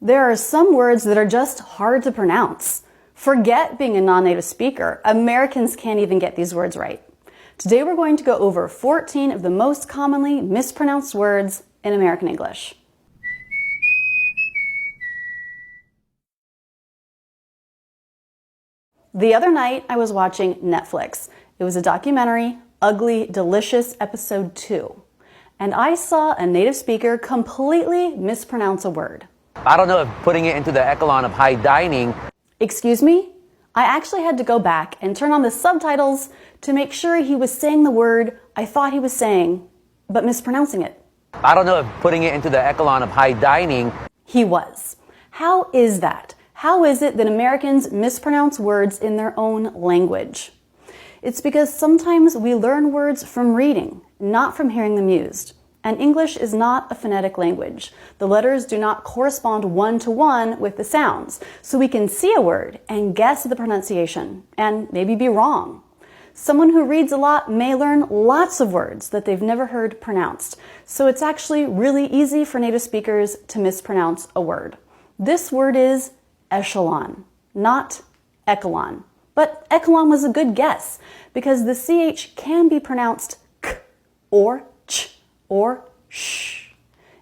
There are some words that are just hard to pronounce. Forget being a non-native speaker. Americans can't even get these words right. Today we're going to go over 14 of the most commonly mispronounced words in American English. The other night I was watching Netflix. It was a documentary, Ugly Delicious Episode 2. And I saw a native speaker completely mispronounce a word. I don't know if putting it into the echelon of high dining. Excuse me? I actually had to go back and turn on the subtitles to make sure he was saying the word I thought he was saying, but mispronouncing it. I don't know if putting it into the echelon of high dining. He was. How is that? How is it that Americans mispronounce words in their own language? It's because sometimes we learn words from reading, not from hearing them used. And English is not a phonetic language. The letters do not correspond one-to-one with the sounds. So we can see a word and guess the pronunciation, and maybe be wrong. Someone who reads a lot may learn lots of words that they've never heard pronounced. So it's actually really easy for native speakers to mispronounce a word. This word is echelon, not echelon. But echelon was a good guess because the CH can be pronounced k or ch or sh.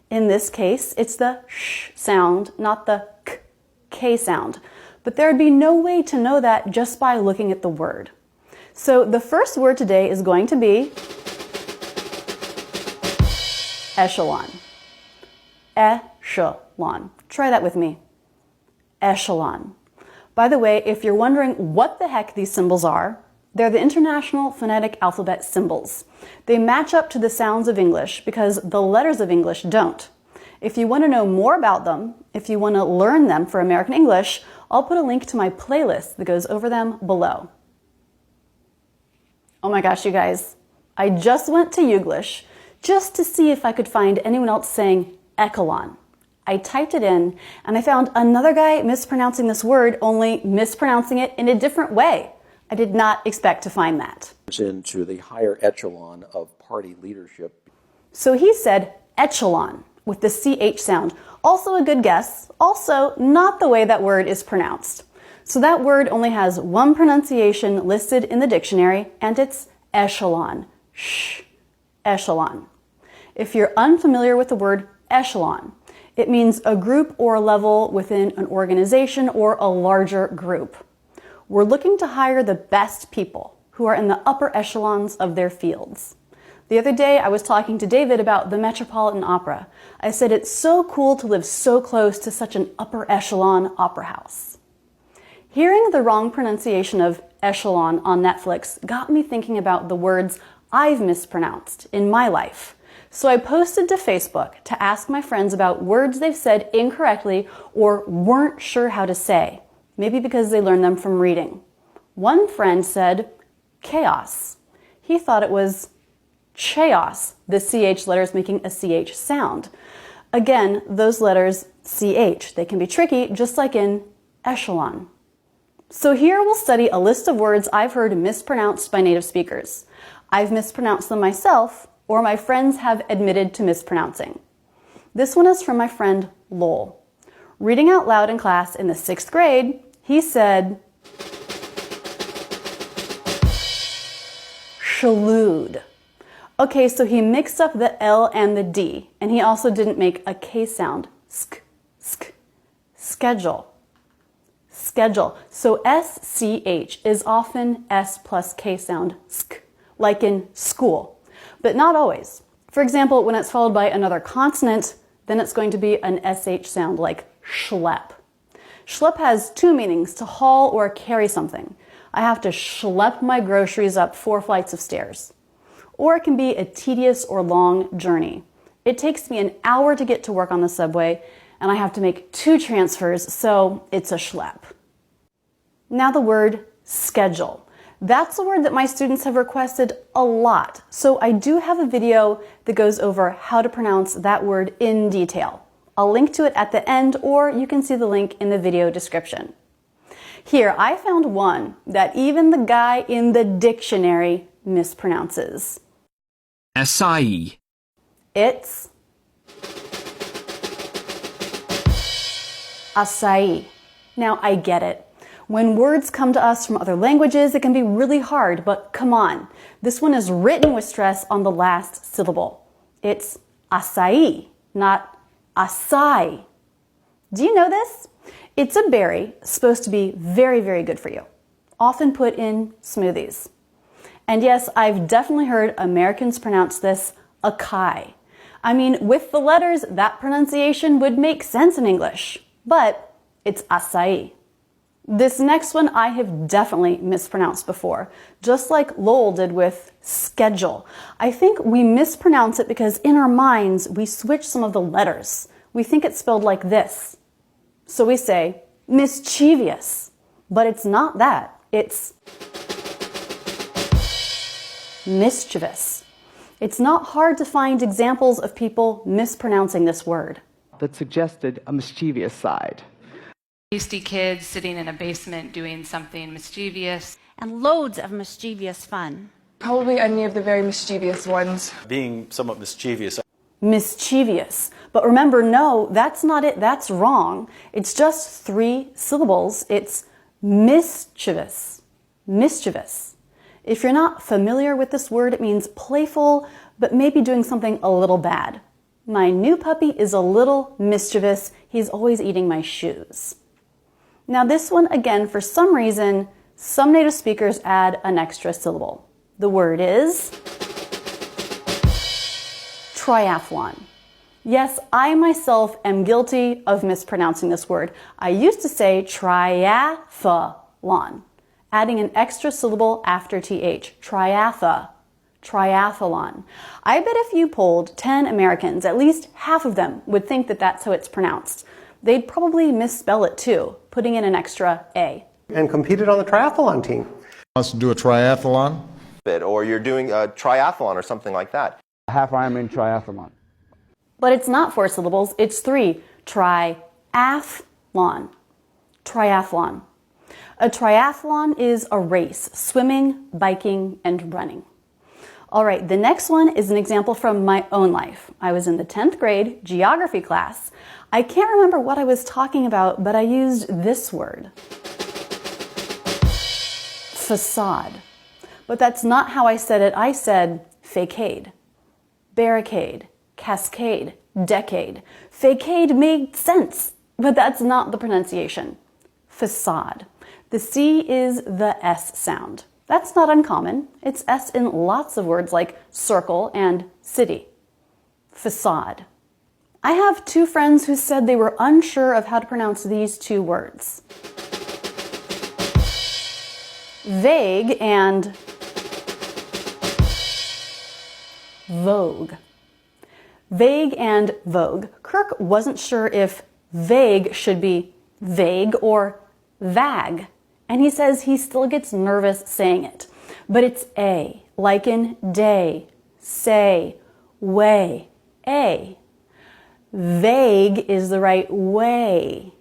In this case, it's the sh sound, not the k sound. But there would be no way to know that just by looking at the word. So the first word today is going to be echelon. Echelon. Try that with me. Echelon. By the way, if you're wondering what the heck these symbols are, they're the International Phonetic Alphabet symbols. They match up to the sounds of English because the letters of English don't. If you want to know more about them, if you want to learn them for American English, I'll put a link to my playlist that goes over them below. Oh my gosh, you guys. I just went to Youglish just to see if I could find anyone else saying echelon. I typed it in and I found another guy mispronouncing this word, only mispronouncing it in a different way. I did not expect to find that. Into the higher echelon of party leadership. So he said echelon with the CH sound. Also a good guess. Also not the way that word is pronounced. So that word only has one pronunciation listed in the dictionary, and it's echelon. Shh. Echelon. If you're unfamiliar with the word echelon, it means a group or a level within an organization or a larger group. We're looking to hire the best people who are in the upper echelons of their fields. The other day, I was talking to David about the Metropolitan Opera. I said it's so cool to live so close to such an upper echelon opera house. Hearing the wrong pronunciation of echelon on Netflix got me thinking about the words I've mispronounced in my life. So I posted to Facebook to ask my friends about words they've said incorrectly or weren't sure how to say, maybe because they learned them from reading. One friend said chaos. He thought it was chaos, the CH letters making a CH sound. Again, those letters CH, they can be tricky, just like in echelon. So here we'll study a list of words I've heard mispronounced by native speakers. I've mispronounced them myself, or my friends have admitted to mispronouncing. This one is from my friend Lowell. Reading out loud in class in the 6th grade, he said, shalude. Okay, so he mixed up the L and the D, and he also didn't make a K sound. Sk, sk. Schedule. Schedule. So SCH is often S plus K sound, sk, like in school. But not always. For example, when it's followed by another consonant, then it's going to be an SH sound like schlep. Schlep has two meanings, to haul or carry something. I have to schlep my groceries up 4 flights of stairs. Or it can be a tedious or long journey. It takes me an hour to get to work on the subway, and I have to make 2 transfers, so it's a schlep. Now the word schedule. That's a word that my students have requested a lot, so I do have a video that goes over how to pronounce that word in detail. I'll link to it at the end, or you can see the link in the video description. Here, I found one that even the guy in the dictionary mispronounces. Acai. It's acai. Now, I get it. When words come to us from other languages, it can be really hard, but come on. This one is written with stress on the last syllable. It's acai, not acai. Do you know this? It's a berry supposed to be very, very good for you, often put in smoothies. And yes, I've definitely heard Americans pronounce this acai. I mean, with the letters, that pronunciation would make sense in English, but it's acai. This next one I have definitely mispronounced before, just like Lowell did with schedule. I think we mispronounce it because in our minds, we switch some of the letters. We think it's spelled like this. So we say mischievous, but it's not that. It's mischievous. It's not hard to find examples of people mispronouncing this word. That suggested a mischievous side. Tasty kids sitting in a basement doing something mischievous. And loads of mischievous fun. Probably any of the very mischievous ones. Being somewhat mischievous. Mischievous. But remember, no, that's not it. That's wrong. It's just 3 syllables. It's mischievous. Mischievous. If you're not familiar with this word, it means playful, but maybe doing something a little bad. My new puppy is a little mischievous. He's always eating my shoes. Now this one, again, for some reason, some native speakers add an extra syllable. The word is triathlon. Yes, I myself am guilty of mispronouncing this word. I used to say triathlon, adding an extra syllable after th, triathlon. I bet if you polled 10 Americans, at least half of them would think that that's how it's pronounced. They'd probably misspell it too, putting in an extra A. And competed on the triathlon team. Wants to do a triathlon? Or you're doing a triathlon or something like that. Half Ironman triathlon. But it's not 4 syllables, it's 3. Triathlon. Triathlon. A triathlon is a race, swimming, biking, and running. All right, the next one is an example from my own life. I was in the 10th grade geography class. I can't remember what I was talking about, but I used this word. Facade. But that's not how I said it. I said facade, barricade, cascade, decade. Facade made sense, but that's not the pronunciation. Facade. The C is the S sound. That's not uncommon. It's S in lots of words like circle and city. Facade. I have 2 friends who said they were unsure of how to pronounce these 2 words. Vague and vogue. Vague and vogue. Kirk wasn't sure if vague should be vague or vag, and he says he still gets nervous saying it. But it's A, like in day, say, way, A. Vague is the right way.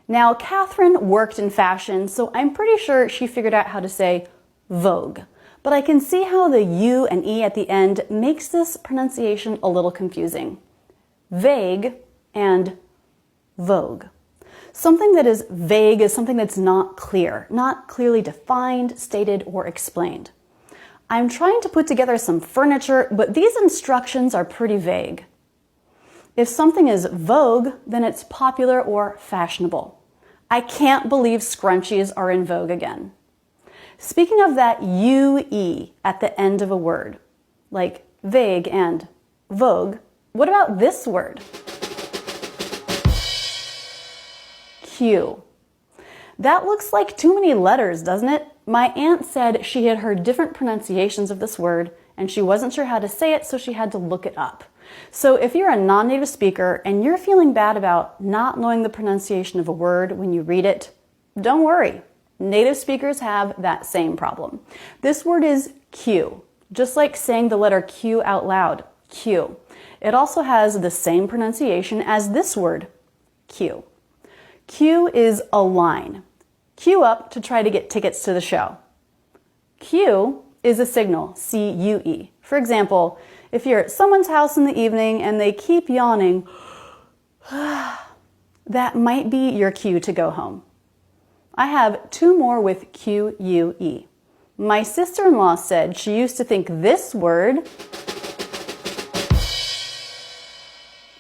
Now, Catherine worked in fashion, so I'm pretty sure she figured out how to say vogue. But I can see how the U and E at the end makes this pronunciation a little confusing. Vague and vogue. Something that is vague is something that's not clear, not clearly defined, stated, or explained. I'm trying to put together some furniture, but these instructions are pretty vague. If something is vogue, then it's popular or fashionable. I can't believe scrunchies are in vogue again. Speaking of that UE at the end of a word, like vague and vogue, what about this word? Q. That looks like too many letters, doesn't it? My aunt said she had heard different pronunciations of this word and she wasn't sure how to say it, so she had to look it up. So if you're a non-native speaker and you're feeling bad about not knowing the pronunciation of a word when you read it, don't worry. Native speakers have that same problem. This word is Q, just like saying the letter Q out loud, Q. It also has the same pronunciation as this word, queue. Queue is a line. Queue up to try to get tickets to the show. Q is a signal, C-U-E. For example, if you're at someone's house in the evening and they keep yawning, That might be your cue to go home. I have two more with Q-U-E. My sister-in-law said she used to think this word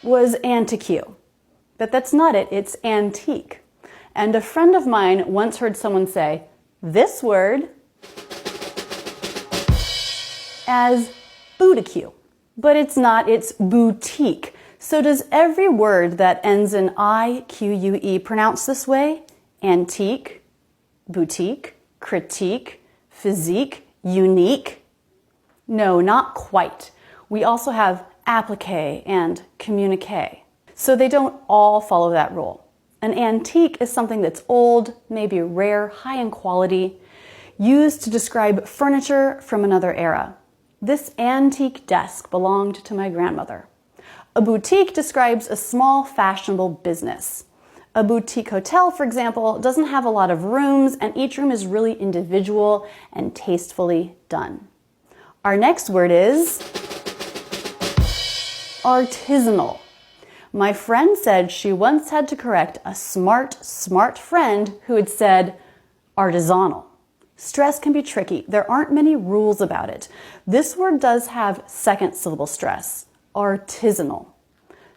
was antique, but that's not it, it's antique. And a friend of mine once heard someone say this word as boutique, but it's not, it's boutique. So does every word that ends in I-Q-U-E pronounce this way? Antique, boutique, critique, physique, unique? No, not quite. We also have applique and communique. So they don't all follow that rule. An antique is something that's old, maybe rare, high in quality, used to describe furniture from another era. This antique desk belonged to my grandmother. A boutique describes a small, fashionable business. A boutique hotel, for example, doesn't have a lot of rooms, and each room is really individual and tastefully done. Our next word is artisanal. My friend said she once had to correct a smart friend who had said artisanal. Stress can be tricky. There aren't many rules about it. This word does have second syllable stress, artisanal.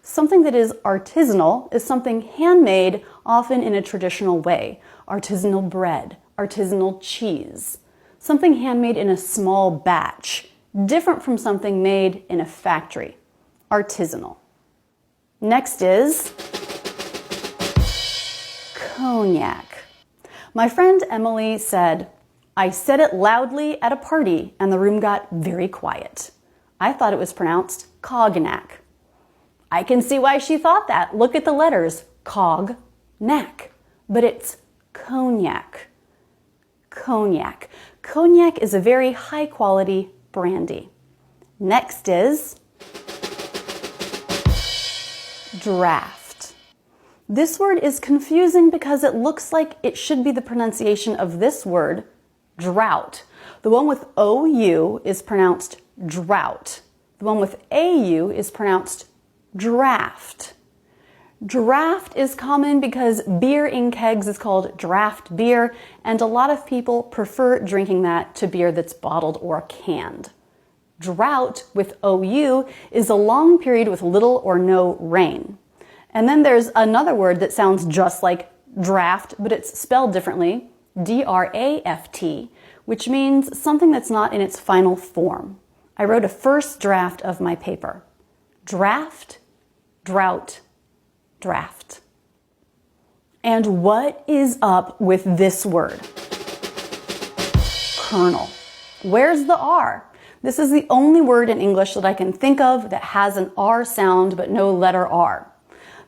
Something that is artisanal is something handmade, often in a traditional way. Artisanal bread, artisanal cheese. Something handmade in a small batch, different from something made in a factory. Artisanal. Next is cognac. My friend Emily said, I said it loudly at a party and the room got very quiet. I thought it was pronounced cognac. I can see why she thought that. Look at the letters, cog-nac, but it's cognac. Cognac. Cognac is a very high quality brandy. Next is draft. This word is confusing because it looks like it should be the pronunciation of this word, drought. The one with OU is pronounced drought. The one with AU is pronounced draft. Draft is common because beer in kegs is called draft beer, and a lot of people prefer drinking that to beer that's bottled or canned. Drought with OU is a long period with little or no rain. And then there's another word that sounds just like draft, but it's spelled differently, D-R-A-F-T, which means something that's not in its final form. I wrote a first draft of my paper. Draft, drought, draft. And what is up with this word? Kernel. Where's the R? This is the only word in English that I can think of that has an R sound but no letter R.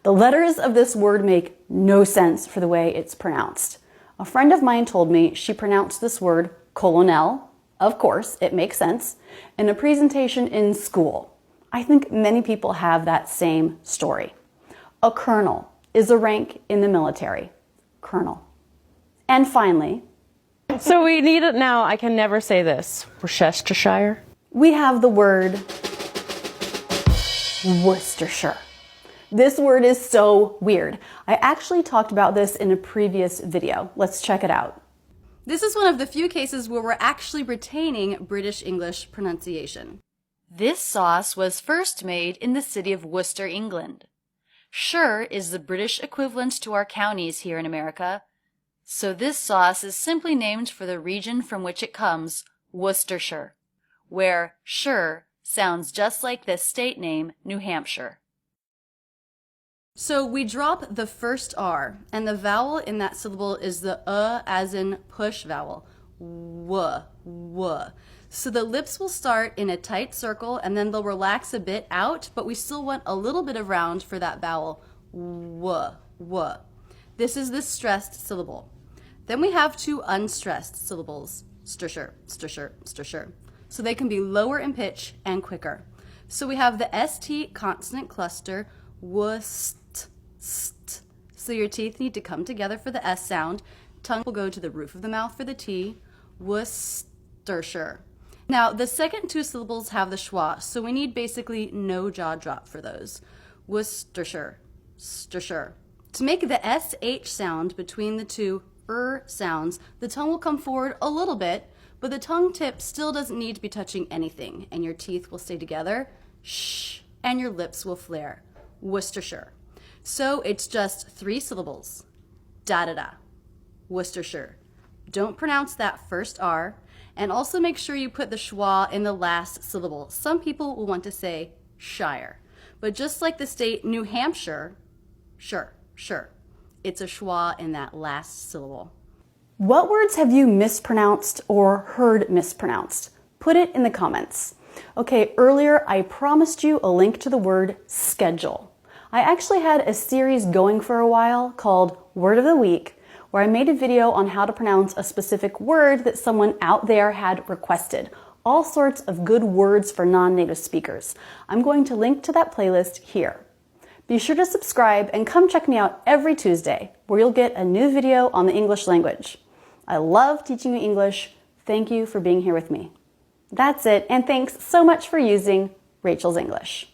The letters of this word make no sense for the way it's pronounced. A friend of mine told me she pronounced this word colonel, of course, it makes sense, in a presentation in school. I think many people have that same story. A colonel is a rank in the military. Colonel. And finally, so we need it now. I can never say this. Worcestershire. We have the word Worcestershire. This word is so weird. I actually talked about this in a previous video. Let's check it out. This is one of the few cases where we're actually retaining British English pronunciation. This sauce was first made in the city of Worcester, England. Shire is the British equivalent to our counties here in America, so this sauce is simply named for the region from which it comes, Worcestershire, where shire sounds just like the state name, New Hampshire. So we drop the first R, and the vowel in that syllable is the as in push vowel, w, w. So the lips will start in a tight circle and then they'll relax a bit out, but we still want a little bit of round for that vowel, w, w. This is the stressed syllable. Then we have two unstressed syllables, stisher, stisher, stisher. So they can be lower in pitch and quicker. So we have the ST consonant cluster, wust, st. So your teeth need to come together for the S sound. Tongue will go to the roof of the mouth for the T, Worcestershire. Now, the second two syllables have the schwa, so we need basically no jaw drop for those. Worcestershire, Worcestershire. To make the SH sound between the two sounds, the tongue will come forward a little bit, but the tongue tip still doesn't need to be touching anything, and your teeth will stay together, shh, and your lips will flare. Worcestershire. So it's just 3 syllables. Da-da-da. Worcestershire. Don't pronounce that first R, and also make sure you put the schwa in the last syllable. Some people will want to say shire, but just like the state New Hampshire, sure. It's a schwa in that last syllable. What words have you mispronounced or heard mispronounced? Put it in the comments. Okay, earlier I promised you a link to the word schedule. I actually had a series going for a while called Word of the Week, where I made a video on how to pronounce a specific word that someone out there had requested. All sorts of good words for non-native speakers. I'm going to link to that playlist here. Be sure to subscribe and come check me out every Tuesday, where you'll get a new video on the English language. I love teaching you English. Thank you for being here with me. That's it, and thanks so much for using Rachel's English.